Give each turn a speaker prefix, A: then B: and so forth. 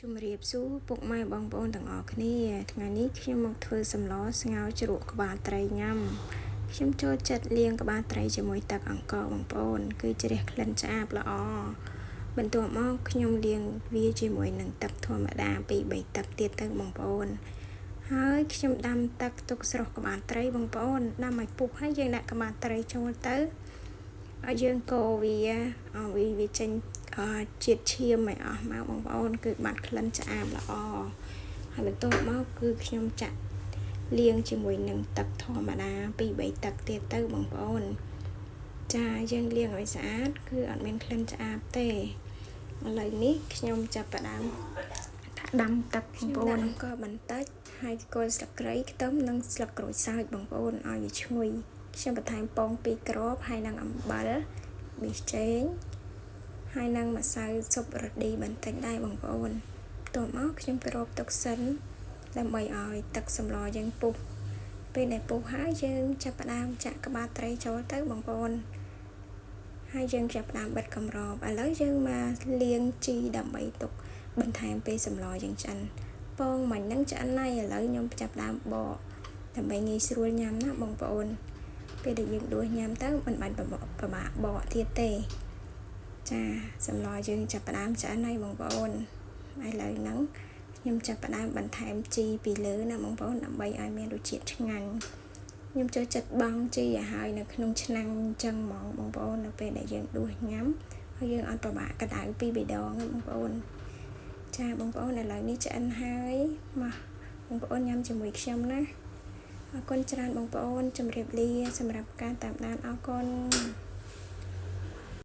A: ជំរាបសួរពុកម៉ែបងប្អូនទាំងអស់គ្នាថ្ងៃនេះខ្ញុំមកធ្វើសម្លស្ងោរជ្រក់ក្បាលត្រីញ៉ាំខ្ញុំចូលចិត្តលាងក្បាលត្រីជាមួយទឹកអង្ករបងប្អូនគឺជ្រះក្លិនឆ្អាបល្អបន្ទាប់មកខ្ញុំលាងវាជាមួយនឹងទឹកធម្មតា2-3ទឹកទៀតទៅបងប្អូនហើយខ្ញុំដាំទឹកទុកស្រស់ក្បាលត្រីបងប្អូនដាំឲ្យពុះហើយយើងដាក់ក្បាលត្រីចូលទៅឲ្យយើងកូរវាឲ្យវាចេញជាតិឈាមឲ្យអស់មកបងប្អូនគឺបាត់ក្លិនឆ្អាបល្អហើយបន្ទាប់មកគឺខ្ញុំចាក់លាងជាមួយនឹងទឹកធម្មតា2-3ទឹកទៀតទៅបងប្អូនចាយើងលាងឲ្យស្អាតគឺអត់មានក្លិនឆ្អាបទេឥឡូវនេះខ្ញុំចាប់ផ្ដើមដាំទឹកបងប្អូនក៏បន្តិចហើយគល់ស្លឹកគ្រៃខ្ទឹមនិងស្លឹកក្រូចសើចបងប្អូនឲ្យវាឈ្ងុយខ្ញុំបន្ថែមពង2គ្រាប់ហើយនឹងអំបិលប៊ីចេងហើយនឹងម្សៅស៊ុបរ៉ាឌីបន្តិចដែរបងប្អូនបន្ទាប់មកខ្ញុំគ្របទុកសិនដើម្បីឲ្យទឹកសម្លយើងពុះពេលដែលពុះហើយយើងចាប់ផ្ដើមចាក់ក្បាលត្រីចូលទៅបងប្អូនហើយយើងចាប់ផ្ដើមបិទកម្របឥឡូវយើងមកលាងជីដើម្បីទុកបន្ថែមពេលសម្លយើងឆ្អិនពងមិញហ្នឹងឆ្អិនហើយឥឡូវខ្ញុំចាប់ផ្ដើមបកដើម្បីងាយស្រួលញ៉ាំណាបងប្អូនពេលដែលយើងដួសញ៉ាំទៅមិនបាច់ពិបាកបកទៀតទេចាសម្លយើងចាប់ផ្ដើមឆ្អិនហើយបងប្អូនឥឡូវហ្នឹងខ្ញុំចាប់ផ្ដើមបន្ថែមជីពីលើណាបងប្អូនដើម្បីឲ្យមានរសជាតិឆ្ងាញ់ខ្ញុំចូលចិត្តបង់ជីឲ្យហើយនៅក្នុងឆ្នាំងអញ្ចឹងហ្មងបងប្អូននៅពេលដែលយើងដួសញ៉ាំហើយយើងអត់ពិបាកក្តៅពីរដងបងប្អូនចាបងប្អូនឥឡូវនេះឆ្អិនហើយមកបងប្អូនញ៉ាំជាមួយខ្ញុំណាអរគុណច្រើនបងប្អូនជម្រាបលាសម្រាប់ការតាមដានអរគុណ